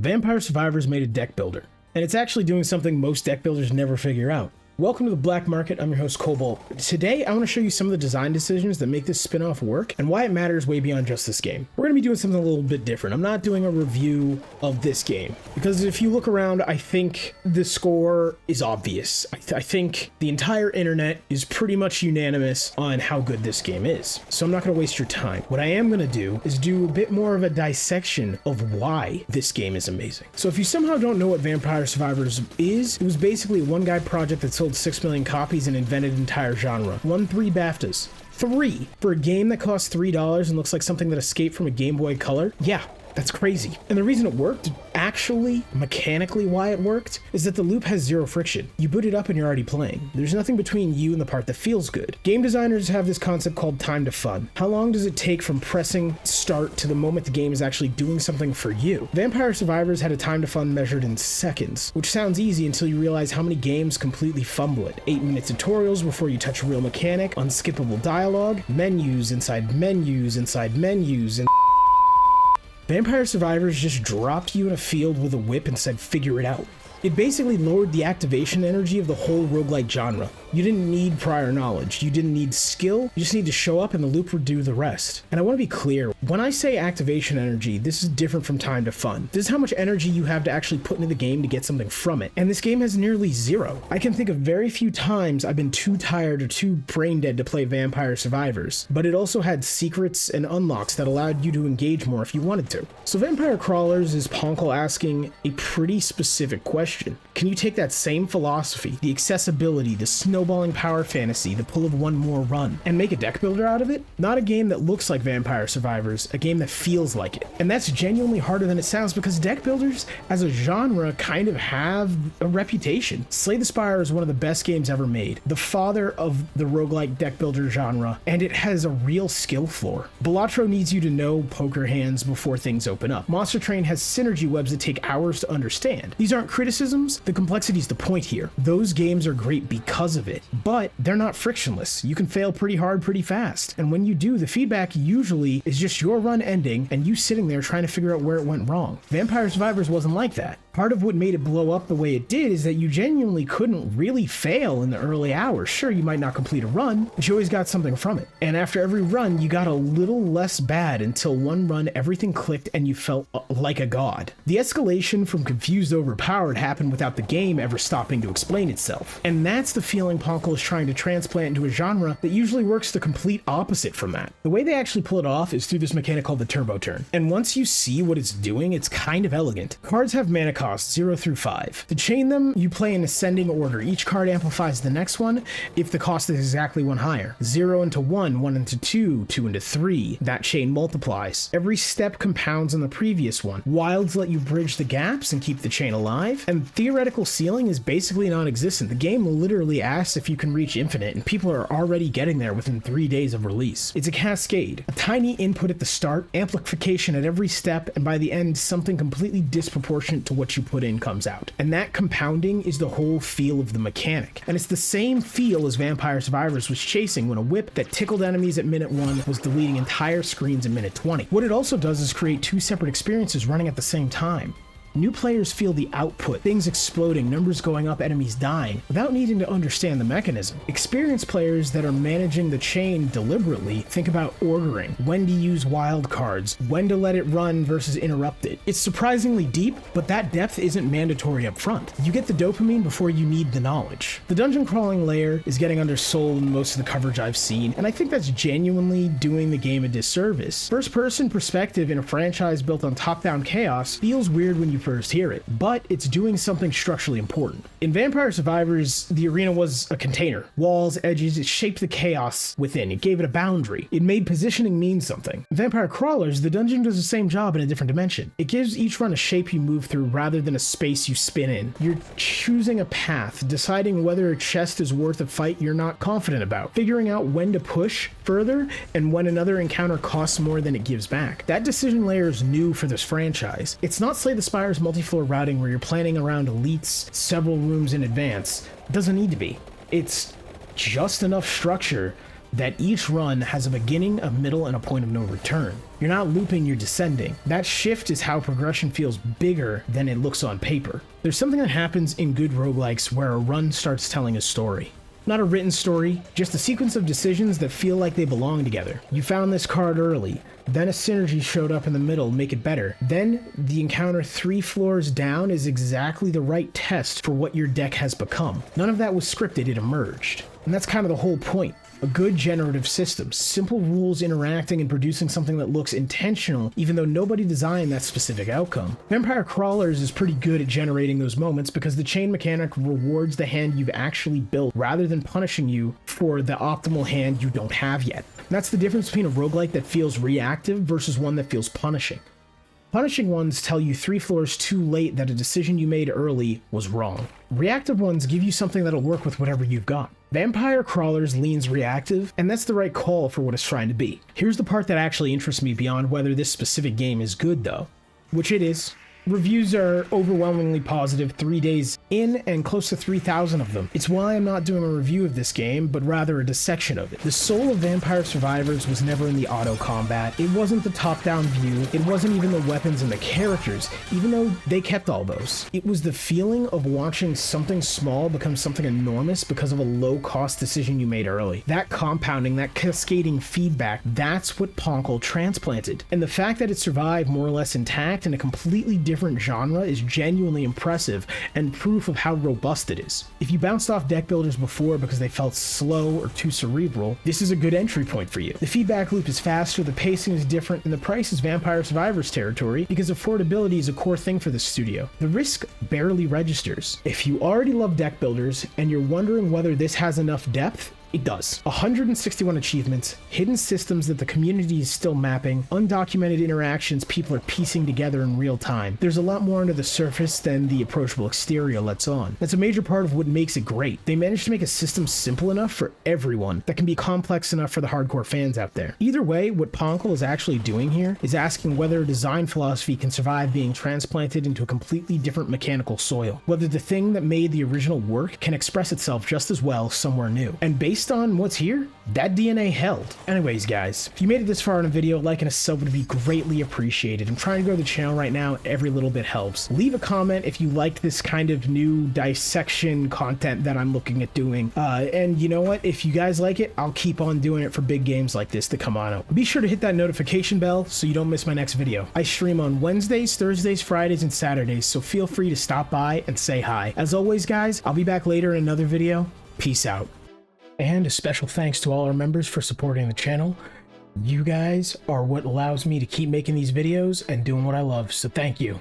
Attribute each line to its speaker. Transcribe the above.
Speaker 1: Vampire Survivors made a deck builder, and it's actually doing something most deck builders never figure out. Welcome to the Black Market, I'm your host Cobalt. Today I want to show you some of the design decisions that make this spin-off work and why it matters way beyond just this game. We're going to be doing something a little bit different. I'm not doing a review of this game, because if you look around, I think the score is obvious. I think the entire internet is pretty much unanimous on how good this game is, so I'm not going to waste your time. What I am going to do is do a bit more of a dissection of why this game is amazing. So if you somehow don't know what Vampire Survivors is, it was basically a one-guy project that sold 6 million copies and invented an entire genre. Won 3 BAFTAs. 3! For a game that costs $3 and looks like something that escaped from a Game Boy Color? Yeah, that's crazy. And the reason it worked, actually, mechanically why it worked, is that the loop has zero friction. You boot it up and you're already playing. There's nothing between you and the part that feels good. Game designers have this concept called time to fun. How long does it take from pressing start to the moment the game is actually doing something for you? Vampire Survivors had a time to fun measured in seconds, which sounds easy until you realize how many games completely fumble it. 8-minute tutorials before you touch a real mechanic, unskippable dialogue, menus inside menus inside menus, and Vampire Survivors just dropped you in a field with a whip and said, figure it out. It basically lowered the activation energy of the whole roguelite genre. You didn't need prior knowledge, you didn't need skill, you just need to show up and the loop would do the rest. And I want to be clear, when I say activation energy, this is different from time to fun. This is how much energy you have to actually put into the game to get something from it. And this game has nearly zero. I can think of very few times I've been too tired or too brain dead to play Vampire Survivors, but it also had secrets and unlocks that allowed you to engage more if you wanted to. So Vampire Crawlers is Poncle asking a pretty specific question. Can you take that same philosophy, the accessibility, the snowballing power fantasy, the pull of one more run, and make a deck builder out of it? Not a game that looks like Vampire Survivors, a game that feels like it. And that's genuinely harder than it sounds because deck builders as a genre kind of have a reputation. Slay the Spire is one of the best games ever made, the father of the roguelike deck builder genre, and it has a real skill floor. Balatro needs you to know poker hands before things open up. Monster Train has synergy webs that take hours to understand. These aren't criticisms, the complexity is the point here. Those games are great because of it, but they're not frictionless. You can fail pretty hard pretty fast, and when you do, the feedback usually is just your run ending and you sitting there trying to figure out where it went wrong. Vampire Survivors wasn't like that. Part of what made it blow up the way it did is that you genuinely couldn't really fail in the early hours. Sure, you might not complete a run, but you always got something from it. And after every run, you got a little less bad until one run, everything clicked and you felt like a god. The escalation from confused to overpowered happened without the game ever stopping to explain itself. And that's the feeling Poncle is trying to transplant into a genre that usually works the complete opposite from that. The way they actually pull it off is through this mechanic called the turbo turn. And once you see what it's doing, it's kind of elegant. Cards have mana cost 0 through 5. To chain them, you play in ascending order. Each card amplifies the next one if the cost is exactly one higher. 0 into 1, 1 into 2, 2 into 3. That chain multiplies. Every step compounds on the previous one. Wilds let you bridge the gaps and keep the chain alive, and theoretical ceiling is basically non-existent. The game literally asks if you can reach infinite, and people are already getting there within 3 days of release. It's a cascade. A tiny input at the start, amplification at every step, and by the end, something completely disproportionate to what you put in comes out. And that compounding is the whole feel of the mechanic. And it's the same feel as Vampire Survivors was chasing when a whip that tickled enemies at minute 1 was deleting entire screens at minute 20. What it also does is create 2 separate experiences running at the same time. New players feel the output, things exploding, numbers going up, enemies dying, without needing to understand the mechanism. Experienced players that are managing the chain deliberately think about ordering, when to use wild cards, when to let it run versus interrupt it. It's surprisingly deep, but that depth isn't mandatory up front. You get the dopamine before you need the knowledge. The dungeon crawling layer is getting undersold in most of the coverage I've seen, and I think that's genuinely doing the game a disservice. First-person perspective in a franchise built on top-down chaos feels weird when you first hear it, but it's doing something structurally important. In Vampire Survivors, the arena was a container. Walls, edges, it shaped the chaos within. It gave it a boundary. It made positioning mean something. In Vampire Crawlers, the dungeon does the same job in a different dimension. It gives each run a shape you move through rather than a space you spin in. You're choosing a path, deciding whether a chest is worth a fight you're not confident about, figuring out when to push further and when another encounter costs more than it gives back. That decision layer is new for this franchise. It's not Slay the Spire multi-floor routing where you're planning around elites several rooms in advance. It doesn't need to be. It's just enough structure that each run has a beginning, a middle, and a point of no return. You're not looping, you're descending. That shift is how progression feels bigger than it looks on paper. There's something that happens in good roguelikes where a run starts telling a story. Not a written story, just a sequence of decisions that feel like they belong together. You found this card early, then a synergy showed up in the middle, make it better. Then the encounter 3 floors down is exactly the right test for what your deck has become. None of that was scripted, it emerged. And that's kind of the whole point. A good generative system, simple rules interacting and producing something that looks intentional, even though nobody designed that specific outcome. Vampire Crawlers is pretty good at generating those moments because the chain mechanic rewards the hand you've actually built rather than punishing you for the optimal hand you don't have yet. And that's the difference between a roguelike that feels reactive versus one that feels punishing. Punishing ones tell you 3 floors too late that a decision you made early was wrong. Reactive ones give you something that'll work with whatever you've got. Vampire Crawlers leans reactive, and that's the right call for what it's trying to be. Here's the part that actually interests me beyond whether this specific game is good though, which it is. Reviews are overwhelmingly positive 3 days in and close to 3,000 of them. It's why I'm not doing a review of this game, but rather a dissection of it. The soul of Vampire Survivors was never in the auto combat. It wasn't the top-down view. It wasn't even the weapons and the characters, even though they kept all those. It was the feeling of watching something small become something enormous because of a low-cost decision you made early. That compounding, that cascading feedback, that's what poncle transplanted. And the fact that it survived more or less intact in a completely different genre is genuinely impressive and proof of how robust it is. If you bounced off deck builders before because they felt slow or too cerebral, this is a good entry point for you. The feedback loop is faster, the pacing is different, and the price is Vampire Survivors territory because affordability is a core thing for this studio. The risk barely registers. If you already love deck builders and you're wondering whether this has enough depth, it does. 161 achievements, hidden systems that the community is still mapping, undocumented interactions people are piecing together in real time. There's a lot more under the surface than the approachable exterior lets on. That's a major part of what makes it great. They managed to make a system simple enough for everyone that can be complex enough for the hardcore fans out there. Either way, what Poncle is actually doing here is asking whether a design philosophy can survive being transplanted into a completely different mechanical soil. Whether the thing that made the original work can express itself just as well somewhere new. And based on what's here, that DNA held. Anyways, guys, if you made it this far in a video, like and a sub would be greatly appreciated. I'm trying to grow the channel right now. Every little bit helps. Leave a comment if you liked this kind of new dissection content that I'm looking at doing. And you know what? If you guys like it, I'll keep on doing it for big games like this to come on out. Be sure to hit that notification bell so you don't miss my next video. I stream on Wednesdays, Thursdays, Fridays, and Saturdays, so feel free to stop by and say hi. As always, guys, I'll be back later in another video. Peace out. And a special thanks to all our members for supporting the channel. You guys are what allows me to keep making these videos and doing what I love, so thank you.